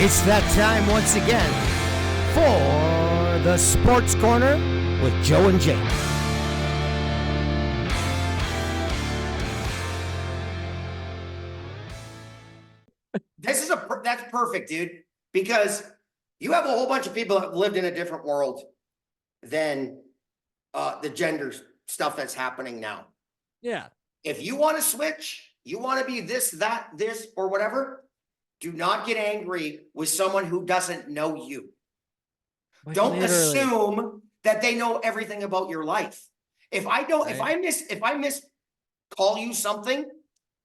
It's that time once again for the Sports Corner with Joe and Jake. That's perfect, dude, because you have a whole bunch of people that lived in a different world than the gender stuff that's happening now. Yeah. If you want to switch, you want to be this, that, this, or whatever, do not get angry with someone who doesn't know you. Like, don't literally. assume that they know everything about your life. If I don't, Right. if I miss call you something,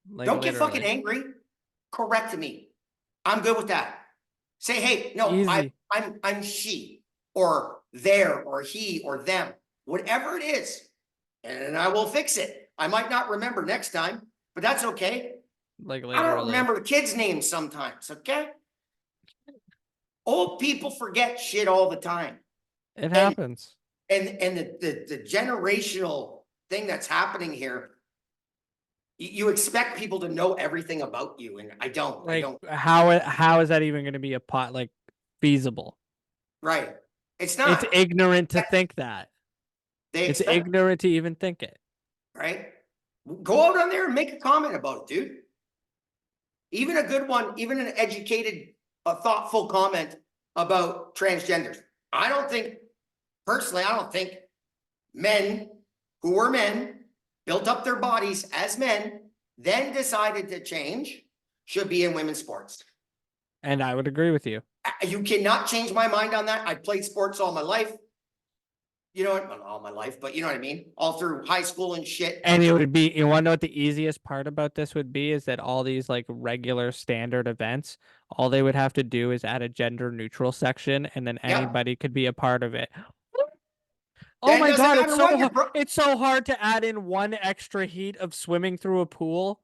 Like, don't literally. get fucking angry. Correct me. I'm good with that. Say, hey, no, Easy. I'm she or there or he or them, whatever it is, and I will fix it. I might not remember next time, but that's okay. Like, I literally. don't remember the kids' names sometimes, okay? Old people forget shit all the time. It happens. And the generational thing that's happening here, you expect people to know everything about you, and I don't. Like, I don't. how is that even going to be feasible? Right. It's not. It's ignorant to think that. It's ignorant to even think it. Right. Go out on there and make a comment about it, dude. Even a good one, even an educated, a thoughtful comment about transgenders. I don't think men who were men, built up their bodies as men, then decided to change, should be in women's sports. And I would agree with you. You cannot change my mind on that. I played sports all my life. You know what? Not all my life, but you know what I mean? All through high school and shit. And it would be, you want to know what the easiest part about this would be? Is that all these like regular standard events, all they would have to do is add a gender neutral section, and then anybody could be a part of it. Oh my God, it's so hard to add in one extra heat of swimming through a pool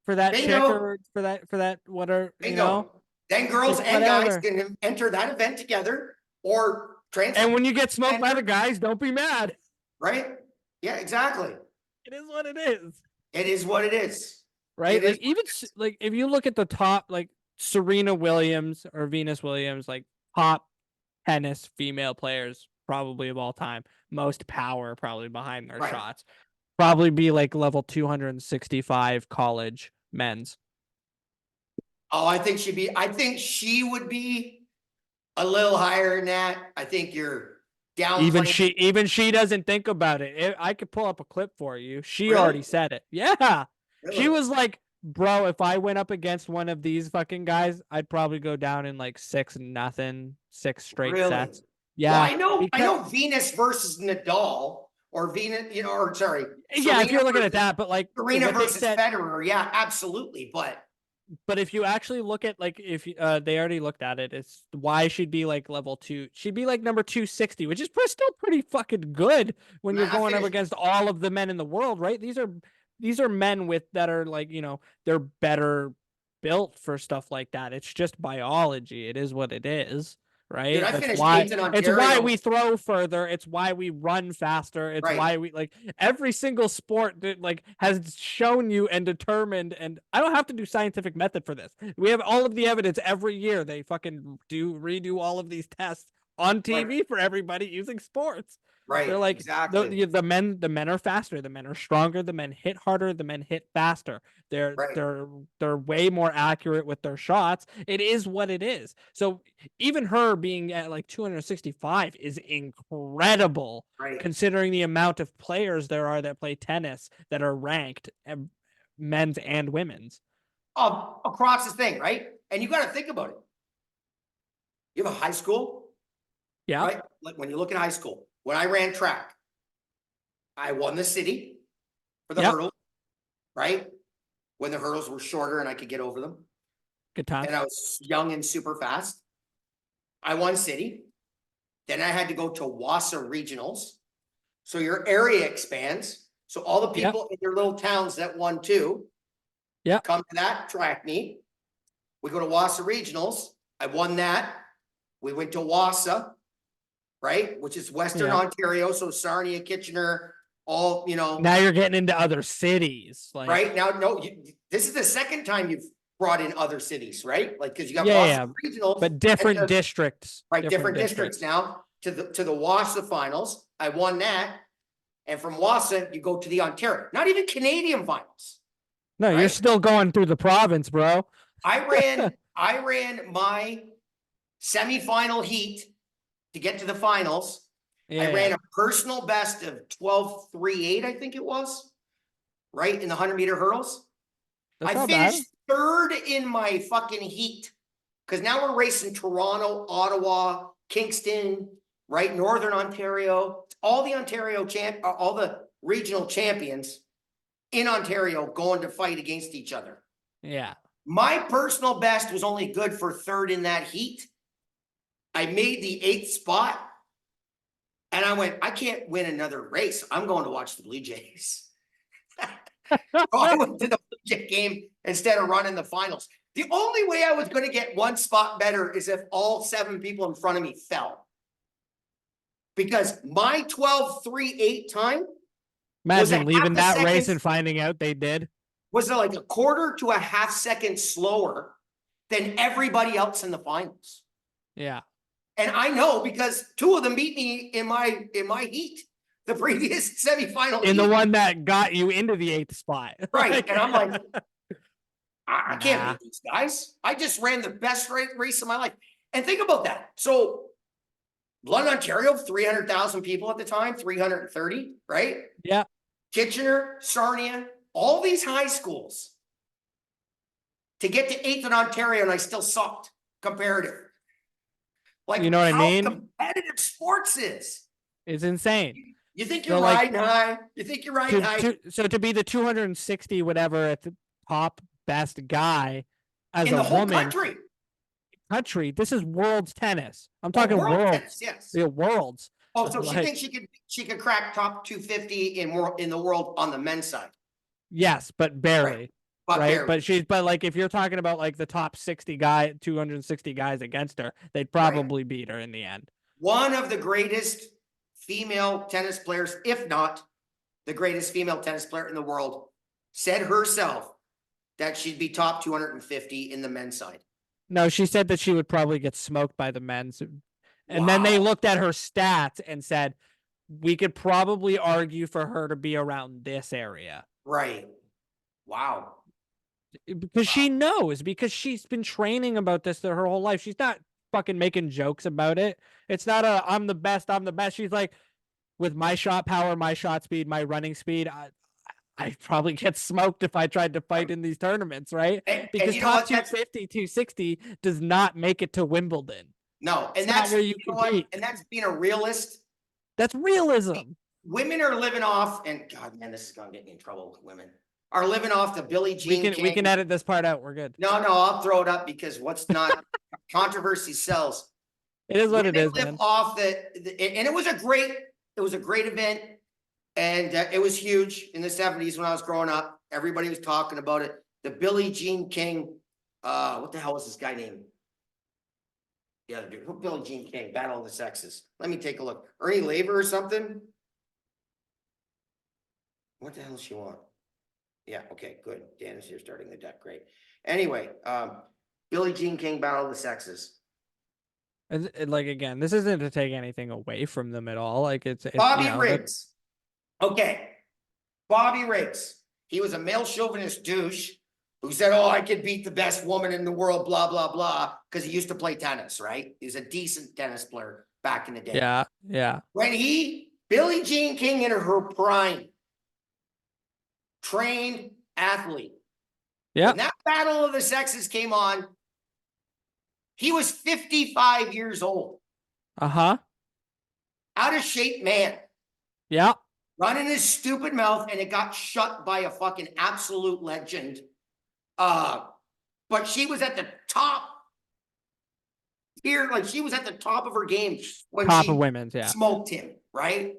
for that chick or for that whatever, you know? Then girls and guys can enter that event together or trans. And when you get smoked by the guys, don't be mad. Right? Yeah, exactly. It is what it is. It is what it is. Right? Like, even like if you look at the top, like Serena Williams or Venus Williams, like top tennis female players probably of all time, most power probably behind their shots, probably be like level 265 college men's. Oh, I think she would be a little higher than that. I think you're down. Even she doesn't think about it. I could pull up a clip for you. She already said it. Yeah. Really? She was like, bro, if I went up against one of these fucking guys, I'd probably go down in like 6-0, 6 straight sets. Yeah. Well, I know Venus versus Nadal or Venus, Serena yeah, if you're looking at that, but like Serena versus Federer, yeah, absolutely. But if you actually look at like if they already looked at it, it's why she'd be like level 2. She'd be like number 260, which is still pretty fucking good when you're going up against all of the men in the world, right? These are men that are like, they're better built for stuff like that. It's just biology. It is what it is. Right. Dude, it's why we throw further. It's why we run faster. It's why we like every single sport that like has shown you and determined. And I don't have to do scientific method for this. We have all of the evidence every year. They fucking redo all of these tests on TV for everybody using sports. Right. They're like, exactly. the men are faster. The men are stronger. The men hit harder. The men hit faster. They're way more accurate with their shots. It is what it is. So even her being at like 265 is incredible, considering the amount of players there are that play tennis that are ranked, men's and women's. Across this thing, right? And you got to think about it. You have a high school. Yeah. Right? Like when you look at high school, when I ran track, I won the city for the hurdles, right? When the hurdles were shorter and I could get over them. Good time. And I was young and super fast. I won city. Then I had to go to Wassa regionals. So your area expands. So all the people in your little towns that won too, come to that track meet. We go to Wassa regionals. I won that. We went to Wassa. Right, which is Western Ontario, so Sarnia, Kitchener, all Now you're getting into other cities, right now. No, this is the second time brought in other cities, right? Like, because you got Yeah, Wassa regionals, but and different districts. right, different districts now to the Wassa finals. I won that, and from Wassa you go to the Ontario, not even Canadian finals. No, you're right? still going through the province, bro. I ran my semifinal heat to get to the finals. I ran a personal best of 12:38, I think it was, right, in the 100-meter hurls. That's I not finished third in my fucking heat, because now we're racing Toronto, Ottawa, Kingston, right, Northern Ontario, all the regional champions in Ontario going to fight against each other. Yeah. My personal best was only good for third in that heat. I made the 8th spot, and I went, I can't win another race. I'm going to watch the Blue Jays. So I went to the Blue Jay game instead of running the finals. The only way I was going to get one spot better is if all 7 people in front of me fell. Because my 12:38 time, imagine leaving that race second, and finding out they did. Was like a quarter to a half second slower than everybody else in the finals. Yeah. And I know because 2 of them beat me in my heat, the previous semifinal in heat. The one that got you into the 8th spot. Right. And I'm like, I can't beat these guys. I just ran the best race of my life. And think about that. So London, Ontario, 300,000 people at the time, 330, right? Yeah. Kitchener, Sarnia, all these high schools to get to 8th in Ontario, and I still sucked comparative. Like, you know what I mean? Competitive sports is. It's insane. You think you're riding high. You think you're riding high. So to be the 260 whatever at the top best guy as in a the whole woman country. This is world's tennis. I'm talking world tennis, yes. Yeah, worlds. Oh, so she thinks she could crack top 250 in the world on the men's side. Yes, but barely. Right. But like if you're talking about like the top 260 guys against her, they'd probably beat her in the end. One of the greatest female tennis players, if not the greatest female tennis player in the world, said herself that she'd be top 250 in the men's side. No, she said that she would probably get smoked by the men's. And then they looked at her stats and said, we could probably argue for her to be around this area. Right. Wow. Because she knows, because she's been training about this her whole life. She's not fucking making jokes about it. It's not I'm the best. She's like, with my shot power, my shot speed, my running speed, I'd probably get smoked if I tried to fight in these tournaments, right? Because top 250, 260 does not make it to Wimbledon. No, and that's where you compete. And that's being a realist. That's realism. Women are living off, and God, man, this is gonna get me in trouble with women. Are living off the Billie Jean King. We can edit this part out. We're good. No, I'll throw it up because what's not controversy sells. It is what it is, man. Off and it was a great event, and it was huge in the 70s when I was growing up. Everybody was talking about it. The Billie Jean King. What the hell was this guy named? Yeah, dude, Billie Jean King, Battle of the Sexes. Let me take a look. Ernie Laver or something? What the hell does she want? Yeah, okay, good. Dan is here starting the deck. Great. Anyway, Billie Jean King, Battle of the Sexes. And like, again, this isn't to take anything away from them at all. Like, it's Bobby Riggs. Okay. Bobby Riggs. He was a male chauvinist douche who said, oh, I could beat the best woman in the world, blah, blah, blah, because he used to play tennis, right? He was a decent tennis player back in the day. Yeah, yeah. When Billie Jean King in her prime, trained athlete. Yeah. When that Battle of the Sexes came on, he was 55 years old. Uh-huh. Out of shape man. Yeah. Running his stupid mouth, and it got shut by a fucking absolute legend. But she was at the top here, like she was at the top of her game when top of women's, yeah. Smoked him, right?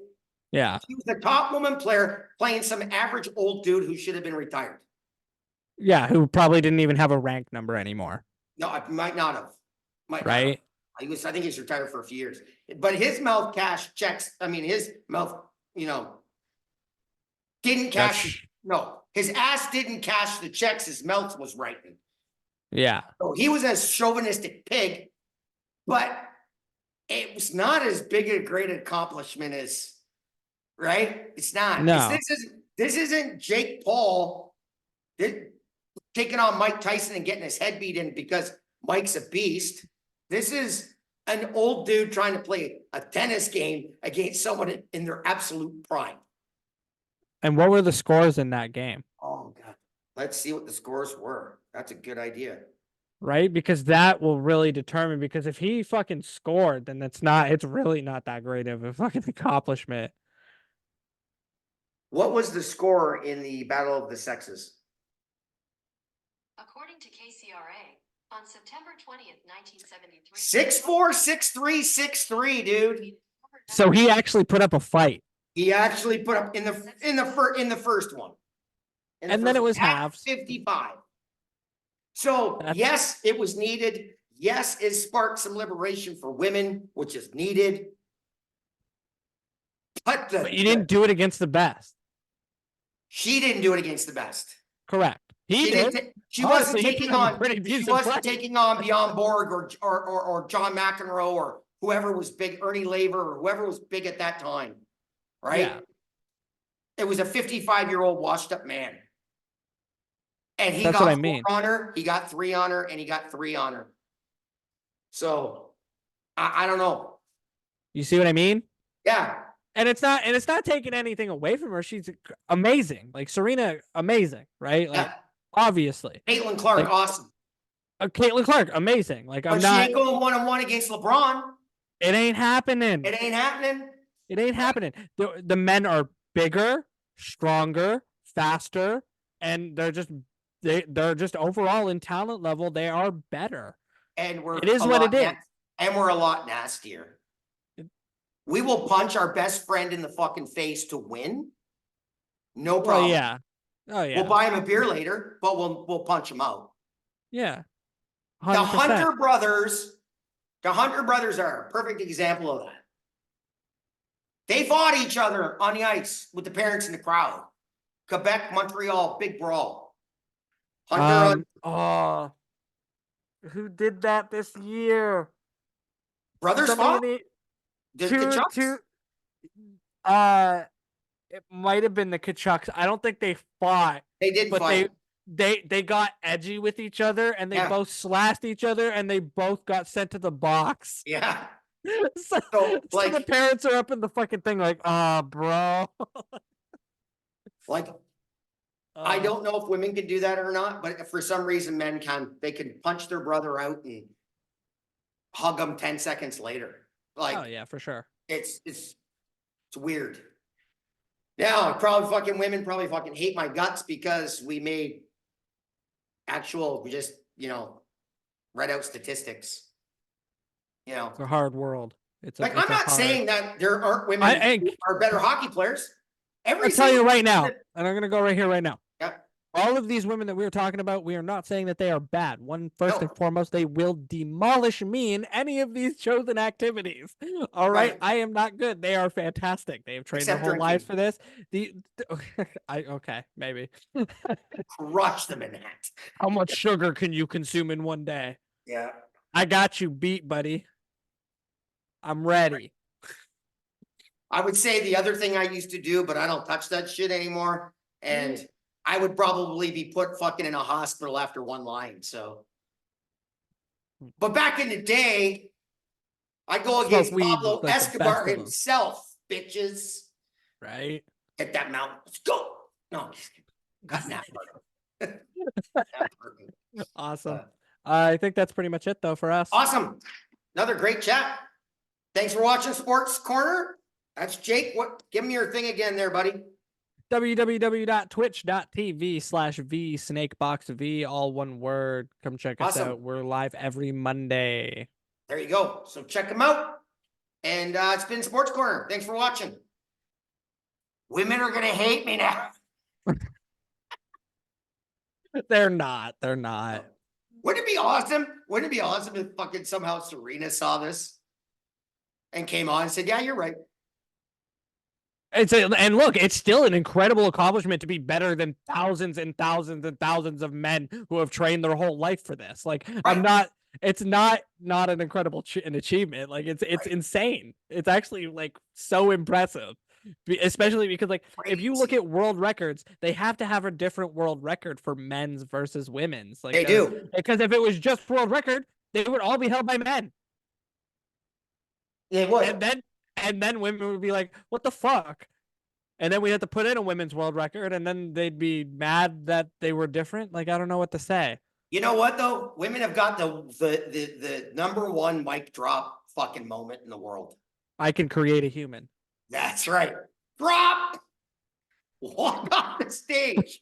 Yeah. She was the top woman player playing some average old dude who should have been retired. Yeah, who probably didn't even have a rank number anymore. No, I might not have. Right? I think he's retired for a few years. But his mouth cash checks. I mean, his mouth, didn't cash. No, his ass didn't cash the checks. His mouth was writing. Yeah. So he was a chauvinistic pig, but it was not as big a great accomplishment as, right? It's not. No. This isn't Jake Paul taking on Mike Tyson and getting his head beat in because Mike's a beast. This is an old dude trying to play a tennis game against someone in their absolute prime. And what were the scores in that game? Oh God. Let's see what the scores were. That's a good idea. Right? Because that will really determine, because if he fucking scored, then it's really not that great of a fucking accomplishment. What was the score in the Battle of the Sexes? According to KCRA, on September 20th, 1973. 6-4, 6-3, 6-3, dude. So he actually put up a fight. He actually put up in the first one. And then it was halves. 55. So yes, it was needed. Yes, it sparked some liberation for women, which is needed. But you didn't do it against the best. She didn't do it against the best. Correct. He did. She wasn't taking on Bjorn Borg or John McEnroe or whoever was big, Ernie Laver or whoever was big at that time. Right? Yeah. It was a 55-year-old washed up man. And he That's got what I mean. 4 on her, he got 3 on her, and he got 3 on her. So I don't know. You see what I mean? Yeah. And it's not taking anything away from her. She's amazing. Like Serena, amazing, right? Like obviously. Caitlin Clark, like, awesome. Caitlin Clark, amazing. Like but she ain't going 1-on-1 against LeBron. It ain't happening. It ain't happening. It ain't happening. The men are bigger, stronger, faster, and they're just overall in talent level, they are better. And it is what it is. And we're a lot nastier. We will punch our best friend in the fucking face to win. No problem. Yeah. Oh yeah. We'll buy him a beer later, but we'll punch him out. Yeah. 100%. The Hunter brothers are a perfect example of that. They fought each other on the ice with the parents in the crowd. Quebec, Montreal, big brawl. Oh, who did that this year? Brothers fought? The it might have been the Kachucks. I don't think they fought. They did fight. They got edgy with each other, and they both slashed each other, and they both got sent to the box. Yeah. So the parents are up in the fucking thing like, bro. Like, I don't know if women can do that or not, but for some reason men can. They can punch their brother out and hug him 10 seconds later. Like, oh yeah, for sure. It's weird. Now, women probably fucking hate my guts because we made just, read out statistics. It's a hard world. I'm not saying that there aren't women who are better hockey players. I'll tell you right now, and I'm going to go right here, right now. Yeah. All of these women that we were talking about, we are not saying that they are bad. First and foremost, they will demolish me in any of these chosen activities. All right. I am not good. They are fantastic. They have trained their whole lives for this. Okay, maybe. Crush them in that. How much sugar can you consume in one day? Yeah. I got you beat, buddy. I'm ready. I would say the other thing I used to do, but I don't touch that shit anymore. And I would probably be put fucking in a hospital after one line. So, but back in the day, I go against Pablo Escobar himself, bitches. Right? Hit that mountain. Let's go. No, just cutting that part. Awesome. I think that's pretty much it, though, for us. Awesome. Another great chat. Thanks for watching Sports Corner. That's Jake. Give me your thing again there, buddy. www.twitch.tv/VSnakeboxV, all one word. Come check us out. We're live every Monday. There you go. So check them out. And it's been Sports Corner. Thanks for watching. Women are going to hate me now. They're not. They're not. Wouldn't it be awesome? Wouldn't it be awesome if fucking somehow Serena saw this and came on and said, yeah, you're right. And look, it's still an incredible accomplishment to be better than thousands and thousands and thousands of men who have trained their whole life for this. Like, I'm Right. not. It's not an incredible an achievement. Like, it's Right. insane. It's actually like so impressive, especially because like if you look Crazy. at world records, they have to have a different world record for men's versus women's. Like, They do. because if it was just world record, they would all be held by men, They and would. then women would be like, "What the fuck?" And then we had to put in a women's world record, and then they'd be mad that they were different. Like, I don't know what to say. You know what though? Women have got the number one mic drop fucking moment in the world. I can create a human. That's right. Drop. Walk off the stage.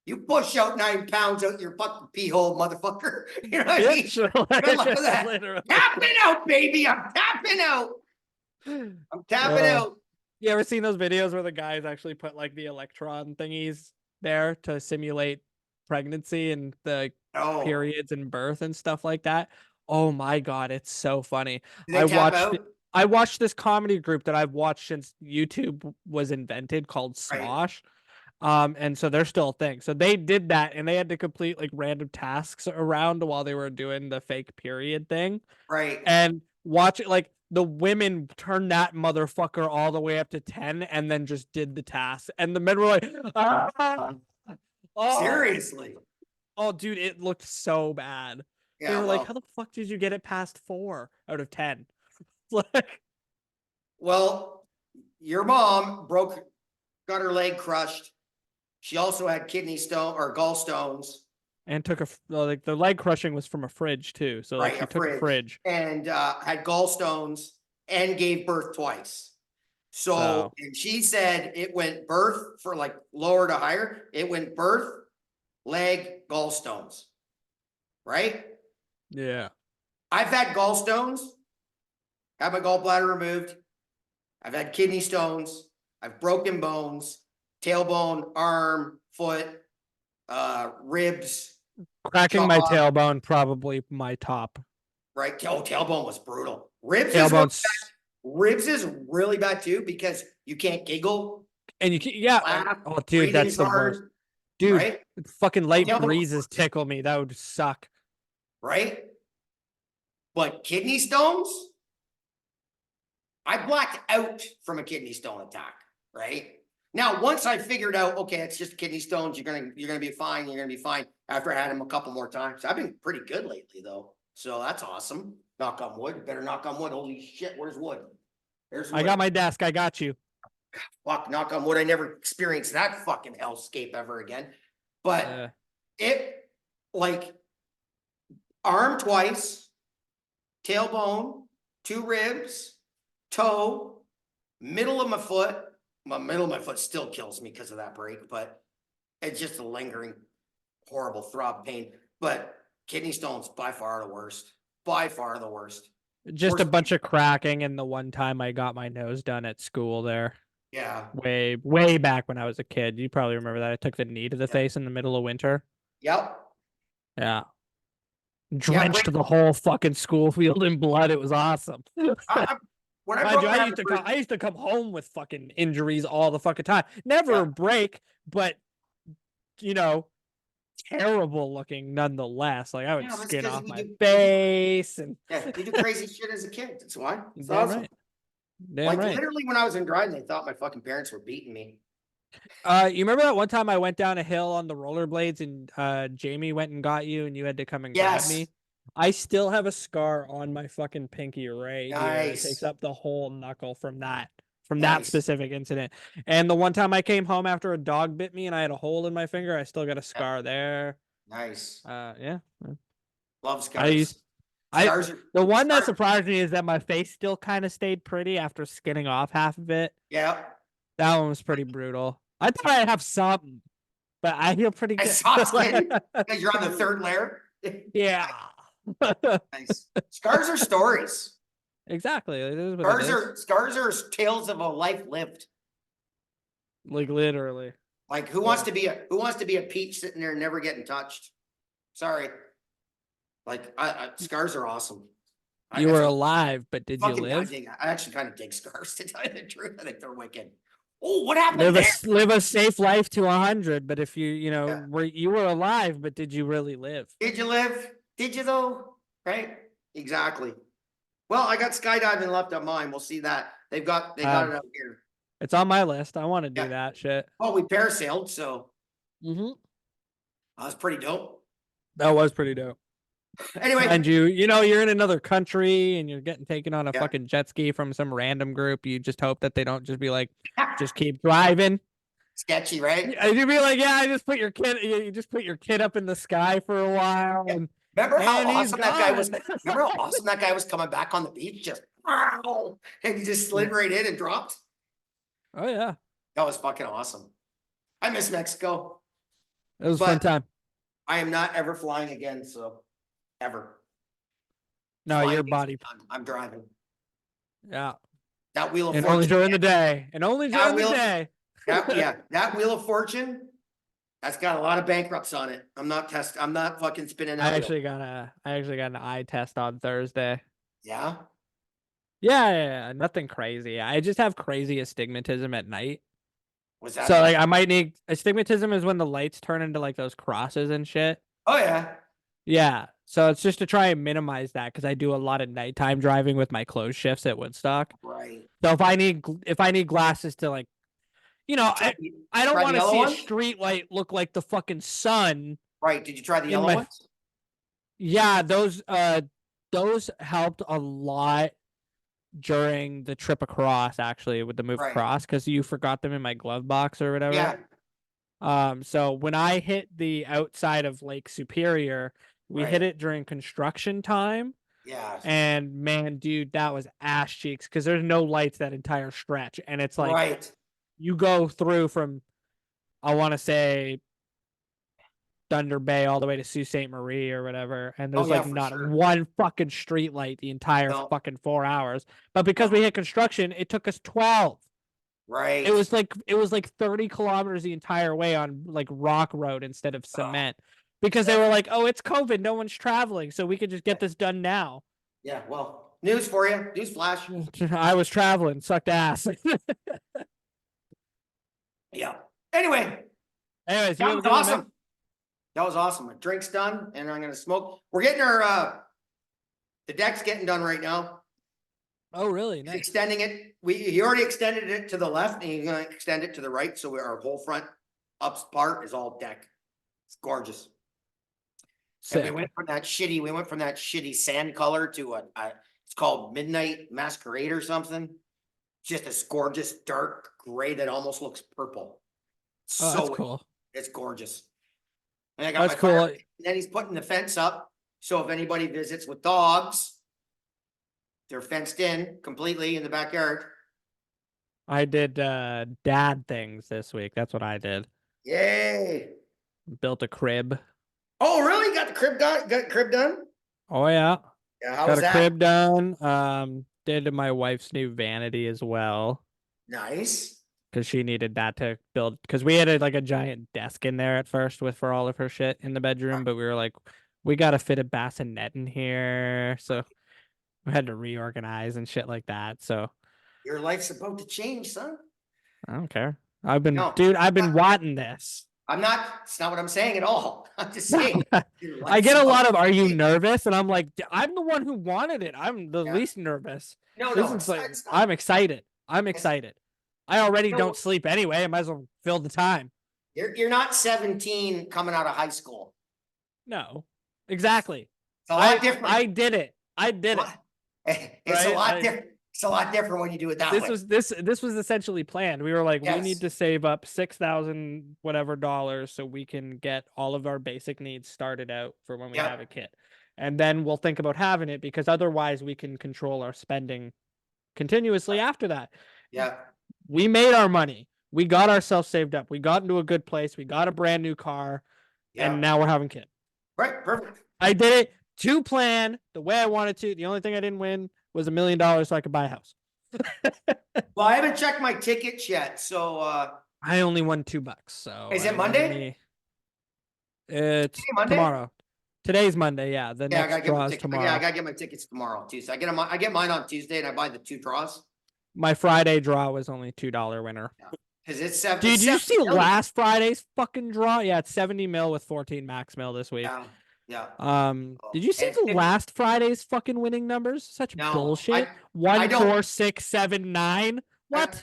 You push out 9 pounds out your fucking pee hole, motherfucker. You know what I mean? Good luck with that. Tapping out, baby. I'm tapping out. I'm tapping out. You ever seen those videos where the guys actually put like the electron thingies there to simulate pregnancy and the Oh, periods and birth and stuff like that? Oh my God, it's so funny. do they tap out? I watched this comedy group that I've watched since YouTube was invented called Right. Smosh. And so they're still a thing. So they did that and they had to complete like random tasks around while they were doing the fake period thing. Right. And watch it, like the women turned that motherfucker all the way up to 10 and then just did the task. And the men were like, ah! Oh, Seriously. oh, dude, it looked so bad. Yeah. They were well, like, how the fuck did you get it past 4 out of 10? Like, well, your mom got her leg crushed. She also had kidney stone or gallstones. and took like the leg crushing was from a fridge too. So like Right, she a took a fridge. and had gallstones and gave birth twice. So, and she said it went birth for like lower to higher. It went birth, leg, gallstones. Right? Yeah. I've had gallstones, had my gallbladder removed. I've had kidney stones. I've broken bones, tailbone, arm, foot, ribs. Cracking my jaw. tailbone, probably my top. Right? Oh, tailbone was brutal. Ribs is really bad too because you can't giggle. And you can, yeah. laugh, Oh, dude, that's breathing's the hard, worst. Dude, right? fucking light tailbone- breezes tickle me. That would suck. Right? But kidney stones, I blacked out from a kidney stone attack, right? Now, once I figured out, okay, it's just kidney stones, you're gonna be fine, you're gonna be fine. After I had them a couple more times. I've been pretty good lately though. So that's awesome. Knock on wood. Better knock on wood. Holy shit, where's wood? There's wood. I got my desk. I got you. Fuck, knock on wood. I never experienced that fucking hellscape ever again. But it like arm twice, tailbone, 2 ribs, toe, middle of my foot. My middle of my foot still kills me because of that break, but it's just a lingering, horrible throb pain. But kidney stones by far the worst. By far the worst. Just a Worst- bunch of cracking, and the one time I got my nose done at school there. Yeah. Way back when I was a kid. You probably remember that. I took the knee to the face in the middle of winter. Yep. Yeah. Drenched the whole fucking school field in blood. It was awesome. When I Mind broke you, my I used to come home with fucking injuries all the fucking time. Never a break, but you know, terrible looking nonetheless. Like I would Yeah, that's skin 'cause off we my do- face and yeah, you do crazy shit as a kid. That's why. It's damn awesome. right. Damn Like right. literally when I was in Dryden, they thought my fucking parents were beating me. You remember that one time I went down a hill on the rollerblades and Jamie went and got you and you had to come and grab Yes. me? I still have a scar on my fucking pinky right here. It Nice. takes up the whole knuckle from that Nice. specific incident. And the one time I came home after a dog bit me and I had a hole in my finger, I still got a scar there. Nice. Yeah. Love scars. I Scars are, the one that scars- surprised me is that my face still kind of stayed pretty after skinning off half of it. yeah. That one was pretty brutal. I thought I'd have something, but I feel pretty I good. soft skin because you're on the 3rd layer. Yeah. Nice. Scars are stories. Exactly. It is what it is. Scars are tales of a life lived. Like literally. Like who wants to be a peach sitting there never getting touched? Sorry. Like scars are awesome. You were alive, but did you live? I actually kind of dig scars to tell you the truth. I think they're wicked. Oh, what happened there? Live a safe life to 100. But if you Yeah. you were alive, but did you really live? Did you live? Did you though? Right? Exactly. Well, I got skydiving left on mine. We'll see that. They got it out here. It's on my list. I want to do Yeah. that shit. Oh, we parasailed, so Mm-hmm. that was pretty dope. That was pretty dope. Anyway, And you're in another country and you're getting taken on a Yeah. fucking jet ski from some random group. You just hope that they don't just be like, just keep driving. sketchy, right? And you'd be like, yeah, I just put your kid. You just put your kid up in the sky for a while, Yeah. and Remember how and he's awesome that guy was? gone. Remember how awesome that guy was coming back on the beach, just wow, and he just slid right in and dropped. Oh yeah, That was fucking awesome. I miss Mexico. it was a fun But- time. I am not ever flying again, so ever. No, Flying your is body. done. I'm driving. Yeah, That wheel of and fortune. only during the day, and only That during the will- day. that wheel of fortune. That's got a lot of bankrupts on it. I'm not fucking spinning that I wheel. actually got an eye test on Thursday. Yeah. Yeah, nothing crazy. I just have crazy astigmatism at night. Was that? So like I might need astigmatism is when the lights turn into like those crosses and shit. Oh yeah. Yeah. So it's just to try and minimize that because I do a lot of nighttime driving with my closed shifts at Woodstock. Right. So if I need glasses to like, I don't Try want the to yellow see a ones? street light look like the fucking sun. Right. Did you try the in yellow my- ones? Yeah, those helped a lot during the trip across actually with the move Right. across because you forgot them in my glove box or whatever. Yeah. So when I hit the outside of Lake Superior, we hit Right. it during construction time. Yeah. And man, dude, that was ass cheeks because there's no lights that entire stretch. And it's like Right. you go through from, I want to say, Thunder Bay all the way to Sault Ste. Marie or whatever. And there's yeah, like for not sure. one fucking street light the entire No. fucking 4 hours. But because No. we hit construction, it took us 12. Right. It was like 30 kilometers the entire way on like rock road instead of cement. Because they were like, oh, it's COVID, no one's traveling, so we could just get this done now. Yeah. Well, news for you. News flash. I was traveling, sucked ass. Yeah. Anyway, Anyways, you that have a was good one, man? awesome. That was awesome. My drink's done, and I'm gonna smoke. We're getting our the deck's getting done right now. Oh, really? He's Nice. extending it. He already extended it to the left, and he's gonna extend it to the right. So our whole front up part is all deck. It's gorgeous. And we Sick. went from that shitty sand color to it's called Midnight Masquerade or something. Just a gorgeous dark gray that almost looks purple. Oh, So that's cool. it's gorgeous. And I got That's my cool. fire- and then he's putting the fence up. So if anybody visits with dogs, they're fenced in completely in the backyard. I did dad things this week. That's what I did. Yay. Built a crib. Oh, really? Got the crib got crib done? Oh yeah. Yeah, how Got was a that? crib done. Did my wife's new vanity as well. Nice. Because she needed that to build. Because we had a giant desk in there at first for all of her shit in the bedroom, but we were like, we got to fit a bassinet in here, so we had to reorganize and shit like that. So Your life's about to change, son. I don't care. I've been No. wanting this. It's not what I'm saying at all. I'm just saying. your I life's get a about lot to of, are you change." nervous? And I'm like, I'm the one who wanted it. I'm the Yeah. least nervous. No, This no, is like, it's not. I'm excited. I'm excited. I already No. don't sleep anyway. I might as well fill the time. You're not 17 coming out of high school. No, exactly. It's a lot different. I did it. I did it. It's a Right? lot different. It's a lot different when you do it that way. This was essentially planned. We were like, we Yes. need to save up $6,000 whatever dollars so we can get all of our basic needs started out for when we Yep. have a kid. And then we'll think about having it because otherwise we can control our spending continuously after that. Yeah. We made our money. We got ourselves saved up. We got into a good place. We got a brand new car. Yeah. And now we're having kids. Right. Perfect. I did it to plan the way I wanted to. The only thing I didn't win was $1 million so I could buy a house. Well, I haven't checked my tickets yet. So I only won $2. So Is it I Monday? only- It's Monday? tomorrow. Today's Monday. Yeah, the yeah, I next gotta get my draw is tickets. tomorrow. Yeah, I gotta get my tickets tomorrow, Tuesday. I get mine on Tuesday and I buy the 2 draws. My Friday draw was only $2 winner. Cause it's seven. Did it's you 70 see million. last Friday's fucking draw? Yeah, it's 70 mil with 14 max mil this week. Yeah, yeah. Did you see And the 50 last Friday's fucking winning numbers? Such No, bullshit. I 1, don't- 4, 6, 7, 9. What?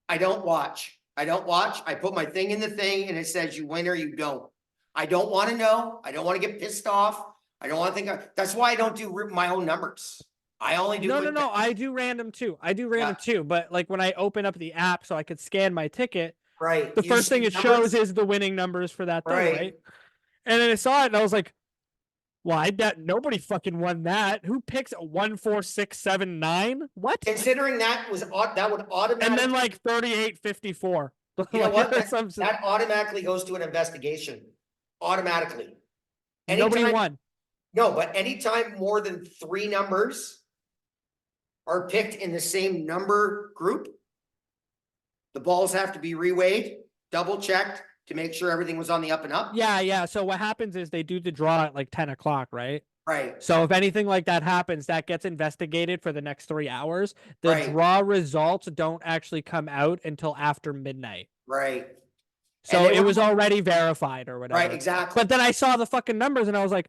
I don't watch. I don't watch. I put my thing in the thing and it says you win or you don't. I don't want to know. I don't want to get pissed off. I don't want to think. That's why I don't do my own numbers. I only do. No. I do random too. Yeah. Too. But like when I open up the app so I could scan my ticket, Right. the You first thing see it numbers? shows is the winning numbers for that thing, Right. right? And then I saw it and I was like, well, I bet nobody fucking won that. Who picks 1, 4, 6, 7, 9? What? Considering that would automatically. And then like 38, 54. You know what? That Some- automatically goes to an investigation. Automatically. Nobody Anytime- won. No, but anytime more than 3 numbers are picked in the same number group, the balls have to be reweighed, double checked to make sure everything was on the up and up. Yeah. So what happens is they do the draw at like 10 o'clock, right? Right. So if anything like that happens, that gets investigated for the next 3 hours. The Right. draw results don't actually come out until after midnight. Right. So they it were- was already verified or whatever. Right, exactly. But then I saw the fucking numbers and I was like,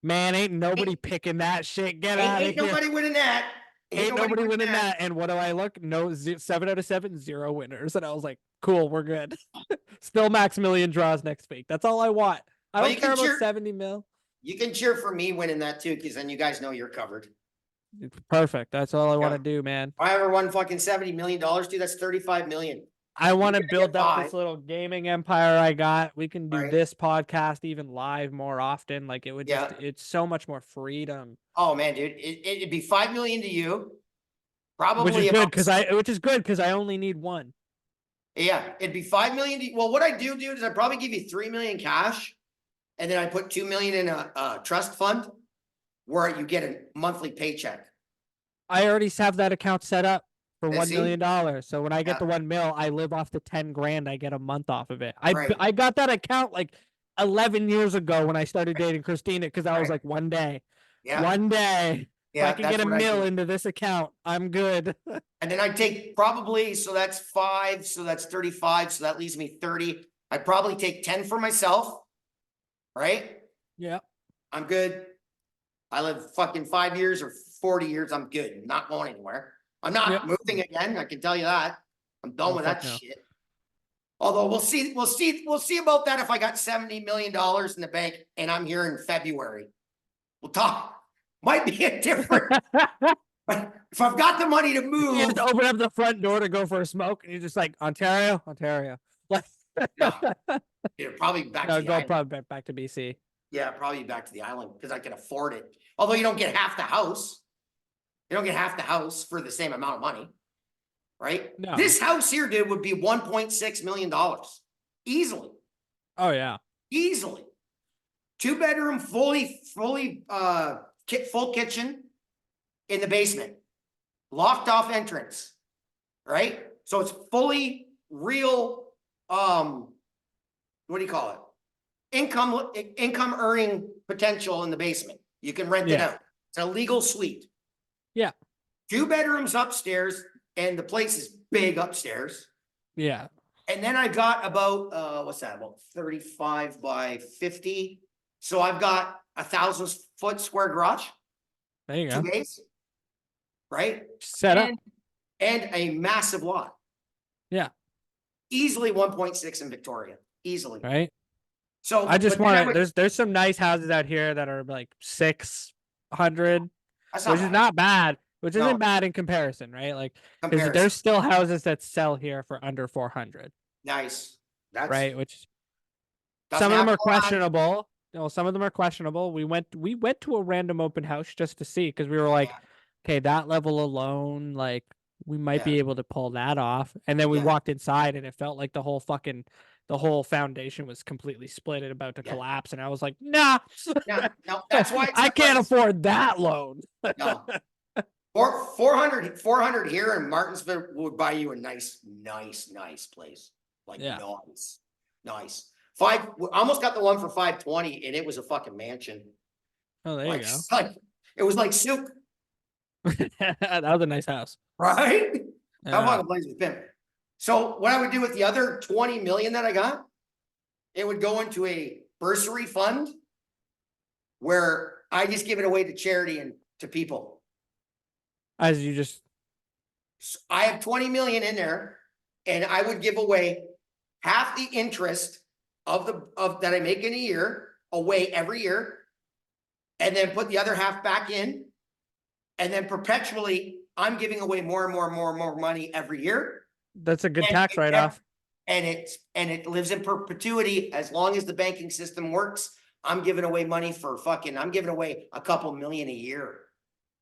man, ain't nobody picking that shit. Get out of Ain't here. nobody winning that. Ain't nobody winning that. And what do I look? No, 7 out of 7, 0 winners. And I was like, cool, we're good. Still max million draws next week. That's all I want. I Well, don't you care can about cheer- 70 mil. You can cheer for me winning that too, because then you guys know you're covered. It's perfect. That's all I want Yeah. to do, man. If I ever won fucking $70 million, dude, that's 35 million. I want to gonna build get up by. this little gaming empire I got. We can do Right. this podcast even live more often. Like it would just, Yeah. it's so much more freedom. Oh man, dude, it'd be 5 million to you. Probably Which is about- good because I only need one. Yeah, it'd be 5 million. Well, what I do, dude, is I probably give you 3 million cash, and then I put 2 million in a trust fund where you get a monthly paycheck. I already have that account set up for Yeah, $1 see? million. So when I get Yeah. the 1 mil, I live off the 10 grand. I get a month off of it. Right. I got that account like 11 years ago when I started dating Christina because I was Right. like, one day, Yeah, if I can that's get a what I mil do. into this account, I'm good. And then I take probably, so that's 5, so that's 35, so that leaves me 30. I'd probably take 10 for myself, right? Yeah. I'm good. I live fucking 5 years or 40 years. I'm good. Not going anywhere. I'm not Yep. moving again. I can tell you that. I'm done Oh, with fuck that no. shit. Although we'll see about that if I got $70 million in the bank and I'm here in February. We'll talk. Might be a different. But if I've got the money to You move, just open up the front door to go for a smoke, and you're just like, Ontario. Like, no, probably back no, to the go island. probably back to BC. Yeah, probably back to the island because I can afford it. Although you don't get half the house. You don't get half the house for the same amount of money. Right? No. This house here, dude, would be $1.6 million. Easily. Oh yeah. Easily. 2-bedroom, full kitchen in the basement. Locked off entrance. Right? So it's fully real, what do you call it? Income earning potential in the basement. You can rent it Yeah. out. It's a legal suite. Yeah. 2 bedrooms upstairs, and the place is big upstairs. Yeah. And then I got about what's that? About 35 by 50. So I've got 1,000-foot square garage, There you go. 2 bays, right? Set up. And a massive lot. Yeah. Easily 1.6 in Victoria. Easily. Right. So I just but then I want would- to. There's some nice houses out here that are like 600, that's which is bad. not bad. Which No. isn't bad in comparison, right? Like, 'cause Comparison. there's still houses that sell here for under 400, Nice. That's right? Which doesn't some of them happen are a lot. questionable. No, some of them are questionable. We went to a random open house just to see because we were like, Yeah. okay, that level alone, like we might be Yeah. able to pull that off. And then we Yeah. walked inside and it felt like the whole foundation was completely split and about to Yeah. collapse. And I was like, nah, No, that's why it's I can't nice. afford that loan. No. 400 here in Martinsville would buy you a nice place. Like Yeah. nice. Almost got the one for 520 and it was a fucking mansion. Oh, there Like, you like it was like soup, go. That was a nice house. right? I Yeah. want to play with him. So what I would do with the other 20 million that I got, it would go into a bursary fund where I just give it away to charity and to people. As you just So I have 20 million in there, and I would give away half the interest of that I make in a year away every year, and then put the other half back in, and then perpetually I'm giving away more and more and more and more money every year. that's a good And tax it write never- off. And it lives in perpetuity as long as the banking system works. I'm giving away money for I'm giving away a couple million a year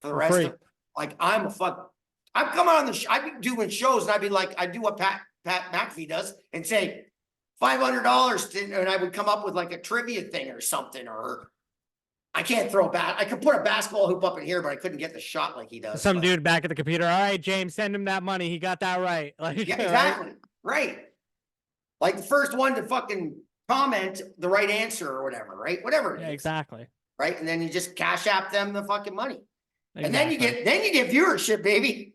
for the For rest free. of, like, I'm coming on the I'd be doing shows and I'd be like, I'd do what Pat McAfee does and say $500 and I would come up with like a trivia thing or something, or I can't throw I could put a basketball hoop up in here, but I couldn't get the shot like he does. Some but- dude back at the computer. All right, James, send him that money. He got that right. Like, Yeah, right? exactly. Right. Like the first one to fucking comment the right answer or whatever, right? Whatever it Yeah, is. exactly. Right. And then you just cash app them the fucking money. And then you Exactly. get viewership, baby.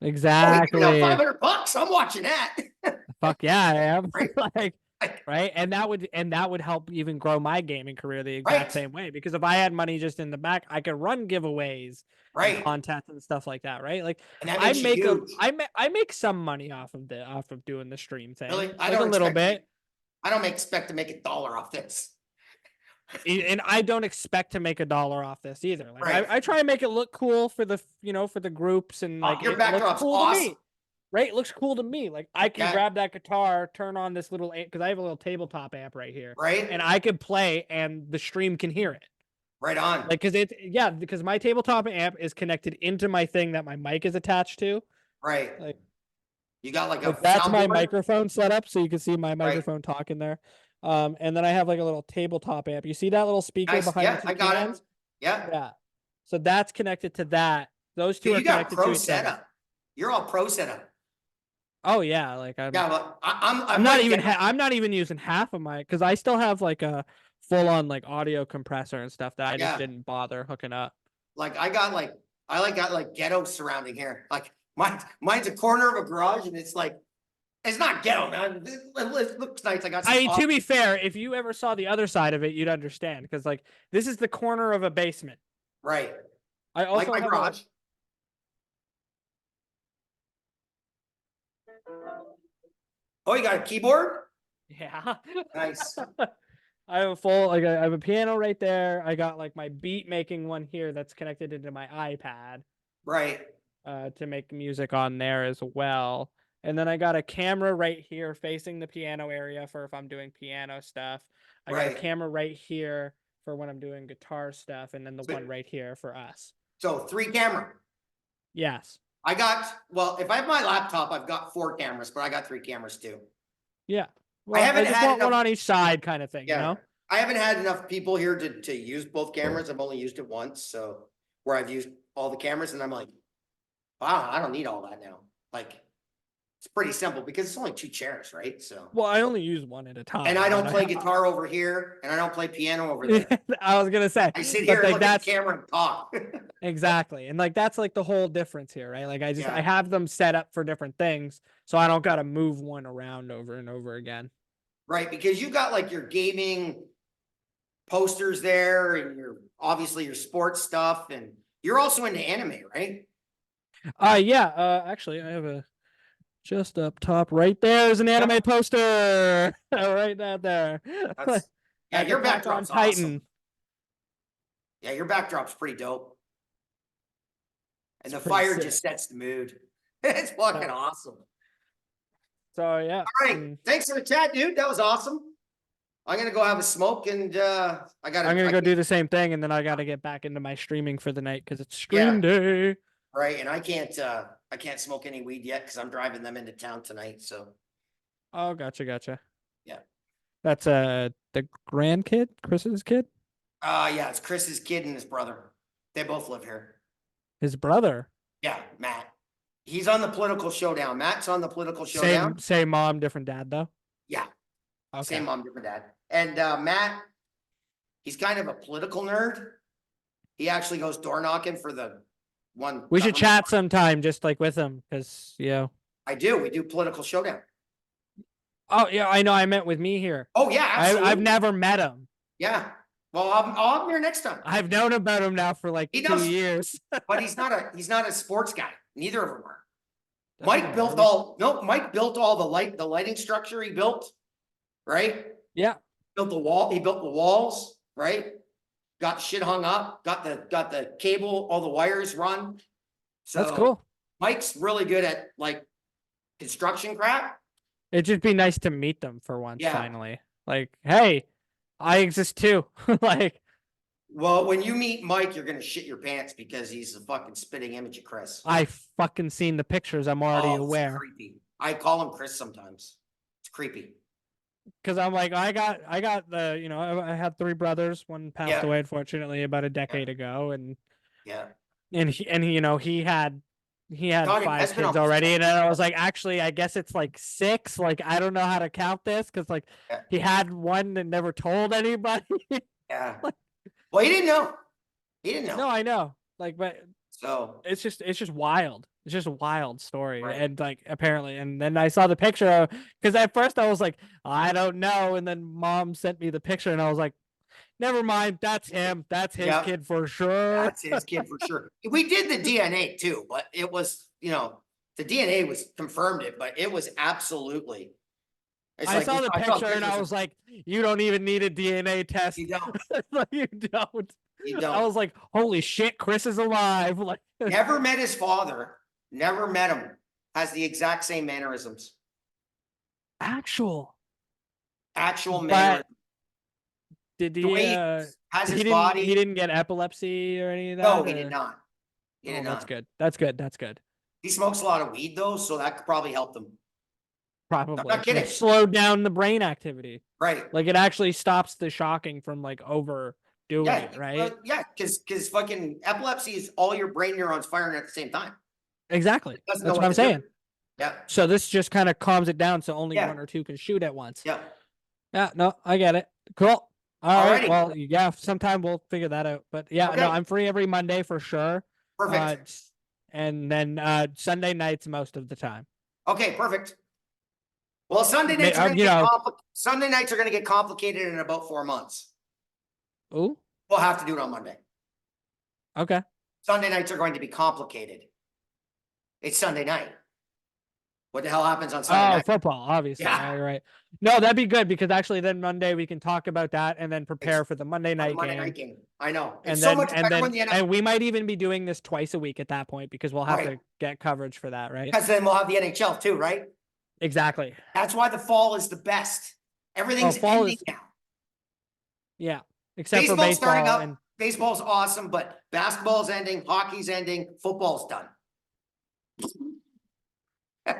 Oh, Exactly. $500. I'm watching that. Fuck yeah, I am. Right. Like, Like, right, and that would help even grow my gaming career the exact Right. same way, because if I had money just in the back, I could run giveaways and right. contests and stuff like that, right? Like, And that I makes you make huge. I make some money off of doing the stream thing. Really? I Like don't a little expect bit. I don't expect to make $1 off this. And I don't expect to make $1 off this either. Like, Right. I try and make it look cool for the for the groups, and Oh, like your it looks backdrop's cool to awesome. me. Right, it looks cool to me. Like, I can Yeah. grab that guitar, turn on this little because I have a little tabletop amp right here, Right. and I can play, and the stream can hear it. Right on. Like, because my tabletop amp is connected into my thing that my mic is attached to. Right. Like, You got like a that's my soundboard? microphone setup, so you can see my microphone talking there. And then I have like a little tabletop amp. You see that little speaker Nice. behind Yeah, the two I got cans? it. Yeah. Yeah. So that's connected to that. Those two Dude, are you got connected pro to each other. setup. You're all pro setup. Oh yeah, like I'm Yeah, well, I'm not even I'm not even using half of my, because I still have like a full on like audio compressor and stuff that I just Yeah. didn't bother hooking up. like I got ghetto surrounding here. Like mine's a corner of a garage and it's not ghetto, man. It looks nice. I got some I mean, to be fair, if you ever saw the other side of it, you'd understand, because like this is the corner of a basement. right. I Like also my have garage. Oh, you got a keyboard? yeah. Nice. I have a full, like, I have a piano right there. I got like my beat making one here that's connected into my iPad Right. to make music on there as well. And then I got a camera right here facing the piano area for if I'm doing piano stuff. I got a Right. camera right here for when I'm doing guitar stuff, and then the So- one right here for us. So 3 camera. Yes. If I have my laptop, I've got 4 cameras, but I got 3 cameras too. Yeah. Well, haven't just had want one enough- on each side kind of thing, Yeah. you know? I haven't had enough people here to use both cameras. I've only used it once, so where I've used all the cameras and I'm like, wow, I don't need all that now. Like, it's pretty simple because it's only 2 chairs, right? So, Well, I only use one at a time. and I don't play have- guitar over here and I don't play piano over there. I was gonna say, I sit but, here and like, look at that's the camera and talk. exactly, and like that's like the whole difference here, right? Like I Yeah. have them set up for different things, so I don't gotta move one around over and over again. Right, because you got like your gaming posters there and obviously your sports stuff, and you're also into anime, right? Yeah. Actually, I have a just up top right there is an anime poster. Right down there. That's yeah, your Attack on backdrop's awesome. Titan. Yeah, your backdrop's pretty dope. And It's the pretty fire sick. just sets the mood. It's fucking awesome. So yeah. All right, thanks for the chat, dude. That was awesome. I'm gonna go have a smoke and I'm gonna go do the same thing, and then I gotta get back into my streaming for the night because it's Yeah. stream day. right, and I can't smoke any weed yet because I'm driving them into town tonight. So Oh, gotcha. Yeah. That's the grandkid, Chris's kid, yeah, it's Chris's kid and his brother. They both live here. his brother. Yeah, Matt. He's on the political showdown. Matt's on the political showdown. Same mom, different dad though. Yeah, Okay. same mom, different dad. And Matt, he's kind of a political nerd. He actually goes door knocking for the one. We should government- chat sometime, just like with him, because I do. We do political showdown. Oh yeah, I know. I meant with me here. Oh yeah, absolutely. I've never met him. Yeah. Well, I'll have him here next time. I've known about him now for like He 2 knows- years. But he's not a sports guy. Neither of them are. That's Mike okay, built really. Mike built all the lighting structure he built, right? Yeah, Built the wall, he built the walls, right? Got shit hung up, got the cable, all the wires run. that's So cool. Mike's really good at like construction crap. It'd just be nice to meet them for once, Yeah. finally. Like, hey, I exist too. Like, Well, when you meet Mike, you're gonna shit your pants because he's a fucking spitting image of Chris. I fucking seen the pictures. I'm already Oh, it's aware. creepy. I call him Chris sometimes. It's creepy. Because I'm like, I got the, you know, I had 3 brothers. One passed Yeah. away, unfortunately, about a decade ago, and Yeah. he, you know, he had God, 5 that's been kids almost already, 10 and then I years. was like, actually, I guess it's like 6. Like, I don't know how to count this because like Yeah. he had one that never told anybody. Yeah. Well, he didn't know. He didn't know. No, I know. Like, but So it's just wild. It's just a wild story, Right. and like apparently, and then I saw the picture because at first I was like, I don't know, and then Mom sent me the picture, and I was like, never mind, that's him. That's his Yep. kid for sure. that's his kid for sure. We did the DNA too, but it was, the DNA was confirmed it, but it was absolutely. It's I like, saw the saw picture and I pictures was like, you don't even need a DNA test. You don't. Like, you don't. You I don't. was like, holy shit, Chris is alive. Like, Never met his father. Never met him. Has the exact same mannerisms. actual. Actual But mannerisms. Did The he? way has his He body. didn't get epilepsy or any of that. No, he or- did not. He Oh, did that's not. good. That's good. That's good. He smokes a lot of weed though, so that could probably help him. Probably. not kidding. It slowed down the brain activity. Right. Like it actually stops the shocking from like overdoing Yeah. it, right? well, yeah, because fucking epilepsy is all your brain neurons firing at the same time. Exactly. Doesn't know That's what what I'm to do. saying. Yeah. So this just kind of calms it down, so only Yeah. 1 or 2 can shoot at once. Yeah. Yeah. No, I get it. Cool. All right. Alrighty. Well, yeah. Sometime we'll figure that out. But yeah, Okay. no, I'm free every Monday for sure. Perfect. And then Sunday nights most of the time. Okay, perfect. Well, Sunday Ma- nights are gonna you get know- Sunday nights are gonna get complicated in about 4 months. Ooh. We'll have to do it on Monday. Okay. Sunday nights are going to be complicated. It's Sunday night. What the hell happens on Sunday Oh, night? football, obviously. Yeah. Yeah, you're right. No, that'd be good because actually then Monday we can talk about that and then prepare for the Monday On the night Monday game. night game. I know. And It's then so much and better then when the and we might even be doing this twice a week at that point because we'll have to Right. get coverage for that, right? because then we'll have the NHL too, right? Exactly. That's why the fall is the best. Everything's fall ending is- now. Yeah. Except for Baseball's starting baseball up. and Baseball's awesome, but basketball's ending, hockey's ending, football's done.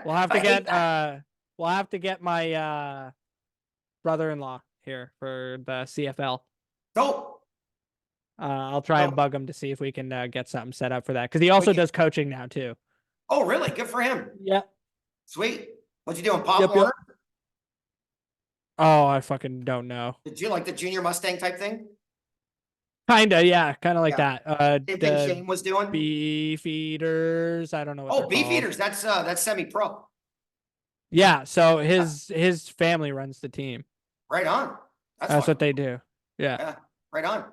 we'll have to I hate get my brother-in-law here for the CFL. So, I'll try and Oh. bug him to see if we can get something set up for that because he also can- does coaching now too. oh, really? Good for him. Yeah. Sweet. What's he doing? Pop Yep, yep. Warner? Oh, I fucking don't know. Did you like the Junior Mustang type thing? Kinda, yeah, kind of like Yeah. that. Same thing The Shane was doing? beef eaters. I don't know what. Oh, they're beef called. eaters. That's semi-pro. Yeah, so his family runs the team. Right on. That's fucking what they do. Yeah. Yeah, right on.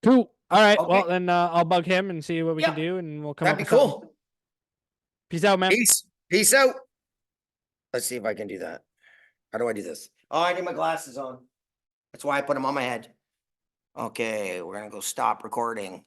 Cool. All right. Okay. Well, then I'll bug him and see what we can Yeah. do, and we'll come That'd up be with something. cool. Peace out, man. Peace out. Let's see if I can do that. How do I do this? Oh, I need my glasses on. That's why I put them on my head. Okay, we're gonna go stop recording.